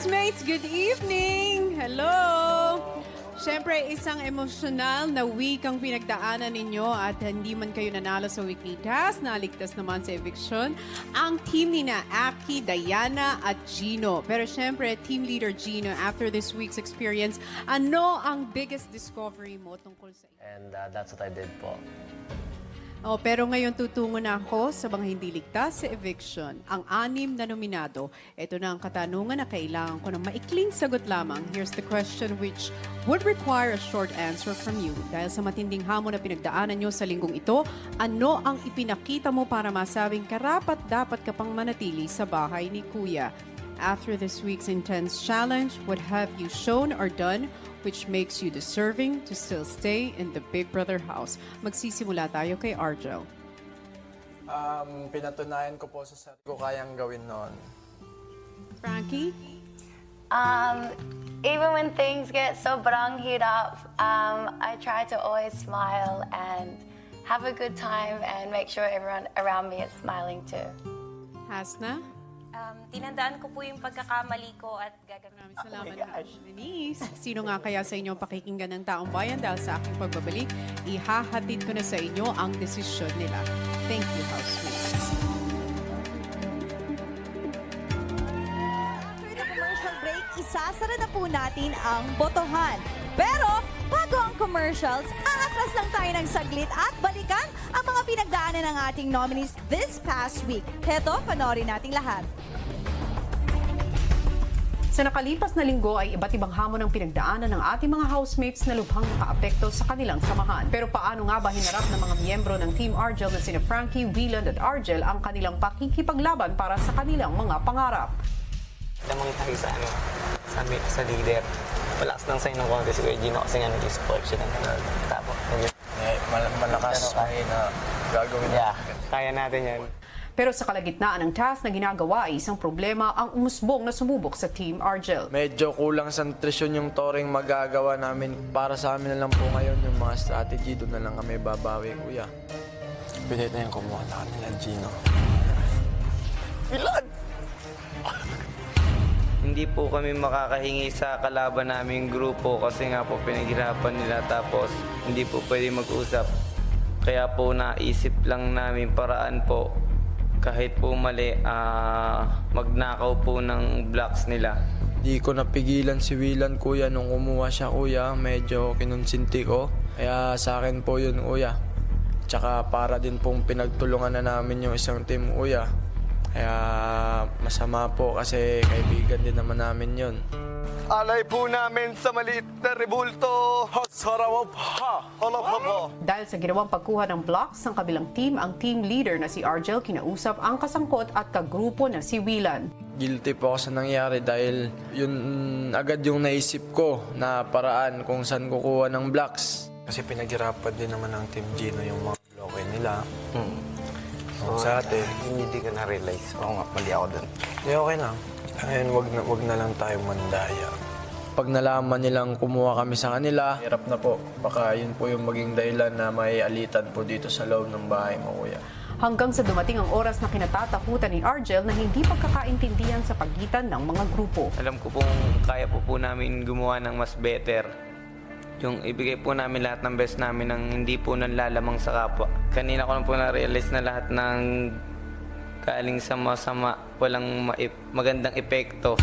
housemates, good evening! Hello! Siyempre, isang emosyonal na week ang pinagdaanan ninyo at hindi man kayo nanalo sa weekly task, naligtas naman sa eviction ang team ni na Aki, Diana at Gino. Pero siyempre, team leader Gino, after this week's experience, ano ang biggest discovery mo tungkol sa And that's what I did po. Oh, pero ngayon tutungo na ako sa mga hindi ligtas sa eviction. Ang 6 na nominado. Ito na ang katanungan na kailangan ko ng maikling sagot lamang. Here's the question which would require a short answer from you. Dahil sa matinding hamon na pinagdaanan nyo sa linggong ito, ano ang ipinakita mo para masabing karapat dapat ka pang manatili sa bahay ni Kuya? After this week's intense challenge, what have you shown or done which makes you deserving to still stay in the Big Brother house? Magsisimula tayo kay Argel. Pinatunayan ko po sa sarili ko kayang gawin noon. Frankie? Even when things get sobrang hirap, I try to always smile and have a good time and make sure everyone around me is smiling too. Hasna? Tinandaan ko po yung pagkakamali ko at gagawin. Maraming salamat. Denise, sino nga kaya sa inyo ang pakikinggan ng taong bayan dahil sa aking pagbabalik, ihahatid ko na sa inyo ang desisyon nila. Thank you, housemates. After the commercial break, isasara na po natin ang botohan. Pero, bago ang commercials, aatras lang tayo ng saglit at balikan ang mga pinagdaanan ng ating nominees this past week. Heto, panoorin nating lahat. Sa nakalipas na linggo ay iba't ibang hamon ang pinagdaanan ng ating mga housemates na lubhang nakaapekto sa kanilang samahan. Pero paano nga ba hinarap ng mga miyembro ng Team Argel na sina Frankie, Wheeland at Argel ang kanilang pakikipaglaban para sa kanilang mga pangarap? Damang tayo sa sa leader. Malakas lang sa'yo ng konti si Kuya Gino kasi nga nag-support siya ng tapos. Malakas tayo na gagawin Yeah, kaya natin yan. Pero sa kalagitnaan ng task na ginagawa ay isang problema ang umusbong na sumubok sa Team Argel. Medyo kulang sa nutrisyon yung touring magagawa namin. Para sa amin na lang po ngayon yung mga strategy. Doon na lang kami babawi, Kuya. Pilit na yung kumuha na kanila, Gino. Ilan? Hindi po kami makakahingi sa kalaban naming grupo kasi nga po pinaghirapan nila tapos hindi po pwede mag-usap. Kaya po naisip lang namin paraan po kahit po mali magnakaw po ng blocks nila. Di ko napigilan si Wheeland, Kuya, nung kumuha siya, Kuya. Medyo kinonsinti ko. Kaya sa akin po yun, Kuya. Tsaka para din pong pinagtulungan na namin yung isang team, Kuya. Kaya masama po kasi kaibigan din naman namin yun. Alay po namin sa maliit na rebulto. Sarawap ha! Halap ha! Dahil sa ginawang pagkuha ng blocks ng kabilang team, ang team leader na si Argel kinausap ang kasangkot at kagrupo na si Wheeland. Guilty po ako sa nangyari dahil yun agad yung naisip ko na paraan kung saan kukuha ng blocks. Kasi pinaghirapan din naman ng Team Gino yung mga bloke nila. So, sa atin. Hindi ko na-realize. Oo nga, mali ako dun. Okay lang. Ngayon, wag na lang tayo mandaya. Pag nalaman nilang kumuha kami sa kanila, hirap na po. Baka yun po yung maging dahilan na may alitan po dito sa loob ng bahay mo, Kuya. Hanggang sa dumating ang oras na kinatatakutan ni Argel na hindi pagkakaintindihan sa pagitan ng mga grupo. Alam ko pong kaya po namin gumawa ng mas better. Yung ibigay po namin lahat ng best namin ng hindi po nanlalamang sa kapwa. Kanina ko lang po na-realize na lahat ng galing sa masama, walang magandang epekto.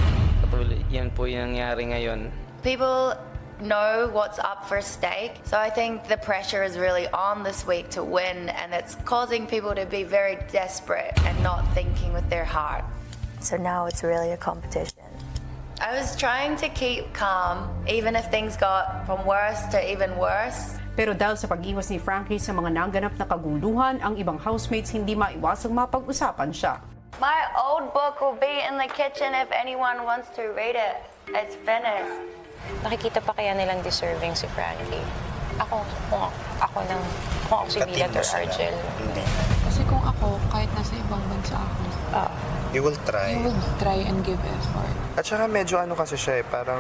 Yan po yung nangyari ngayon. People know what's up for stake, so I think the pressure is really on this week to win, and it's causing people to be very desperate and not thinking with their heart. So now it's really a competition. I was trying to keep calm, even if things got from worse to even worse. Pero dahil sa pag-iwas ni Frankie sa mga naganap na kaguluhan, ang ibang housemates hindi maiwasang mapag-usapan siya. My old book will be in the kitchen if anyone wants to read it. It's finished. Nakikita pa kaya nilang deserving si Frankie? Kung ako si Wheeland or Argel. Hindi. Kasi kung ako, kahit nasa ibang bansa ako, You will try. I would try and give effort. At saka medyo ano kasi siya eh, parang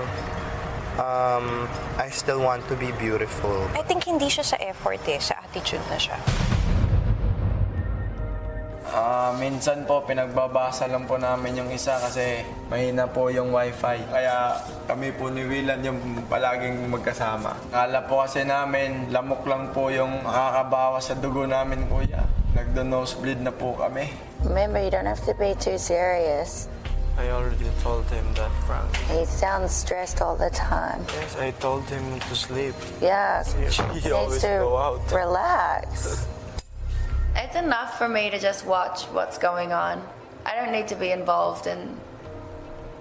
I still want to be beautiful. I think hindi siya sa effort sa attitude na siya. Minsan po, pinagbabasa lang po namin yung isa kasi mahina po yung wifi. Kaya kami po ni Willan yung palaging magkasama. Akala po kasi namin, lamok lang po yung makakabawas sa dugo namin, kuya. Nagdo-nosebleed na po kami. Remember, you don't have to be too serious. I already told him that, Frank. He sounds stressed all the time. Yes, I told him to sleep. Yeah, He he needs always to go out. relax. It's enough for me to just watch what's going on. I don't need to be involved in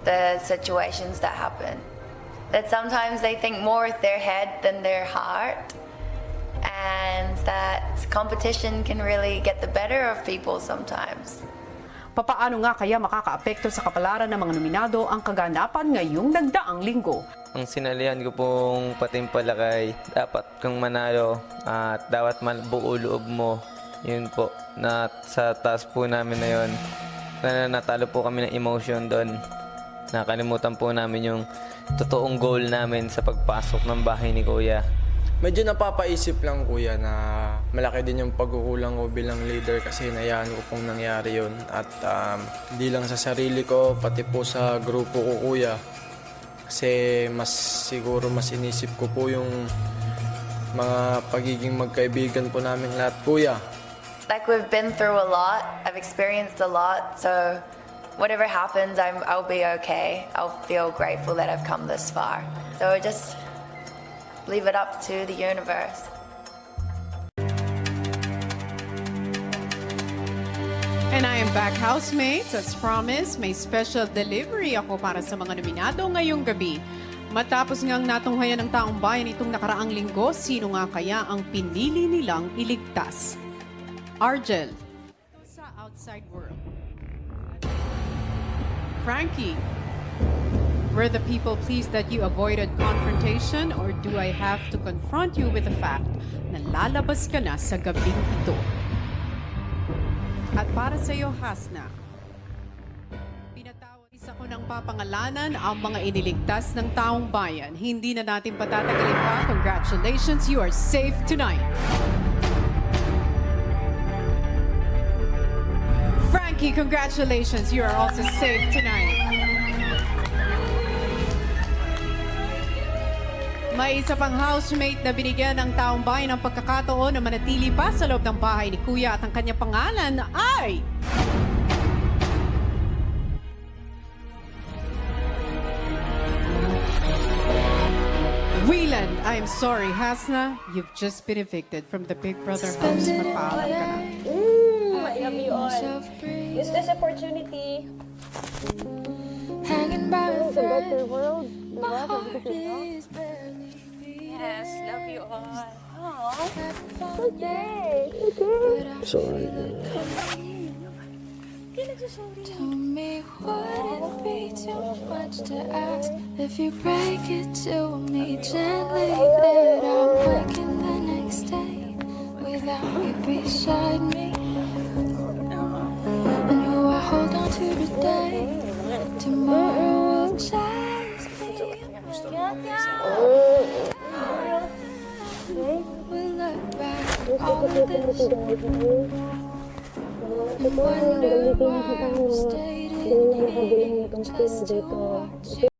the situations that happen. That sometimes they think more with their head than their heart. And that competition can really get the better of people sometimes. Papaano nga kaya makakaapekto sa kapalaran ng mga nominado ang kaganapan ngayong nagdaang linggo? Ang sinalihan ko pong patimpalakay, dapat kang manalo at dapat buo loob mo. Yun po, na sa taas po namin na yun, natalo po kami ng emotion doon. Nakalimutan po namin yung totoong goal namin sa pagpasok ng bahay ni Kuya. Medyo napapaisip lang, kuya, na malaki din yung pagkukulang ko bilang leader kasi hinayaan ko pong nangyari yun. At hindi lang sa sarili ko, pati po sa grupo ko, kuya. Kasi siguro mas inisip ko po yung mga pagiging magkaibigan po namin lahat, kuya. Like, we've been through a lot, I've experienced a lot, so whatever happens, I'll be okay. I'll feel grateful that I've come this far. So just leave it up to the universe. And I am back, housemates. As promised, may special delivery ako para sa mga nominado ngayong gabi. Matapos ngang natunghayan ng taong bayan itong nakaraang linggo, sino nga kaya ang pinili nilang iligtas? Argel, sa outside world. Frankie, were the people pleased that you avoided confrontation, or do I have to confront you with the fact na lalabas ka na sa gabing ito? At para sa iyo, Hasna, pinatawag isa ko ng papangalanan ang mga iniligtas ng taong bayan. Hindi na natin patatagalin pa. Congratulations, you are safe tonight. Frankie, congratulations, you are also safe tonight. May isa pang housemate na binigyan ng taong bayan ng pagkakataon na manatili pa sa loob ng bahay ni Kuya at ang kanyang pangalan ay... Whelan, I'm sorry, Hasna, you've just been evicted from the Big Brother house. Magpaalam ka na. Use this opportunity. Hanging by a thread. World. My heart is barely beating. Yes, love you all. Sorry. Tell me, would it be too much to ask if you break it to me gently that I'm waking the next day without you beside me? And who I hold on to today, tomorrow will just be we'll look back at all of this and wonder why I stayed in here just to watch you.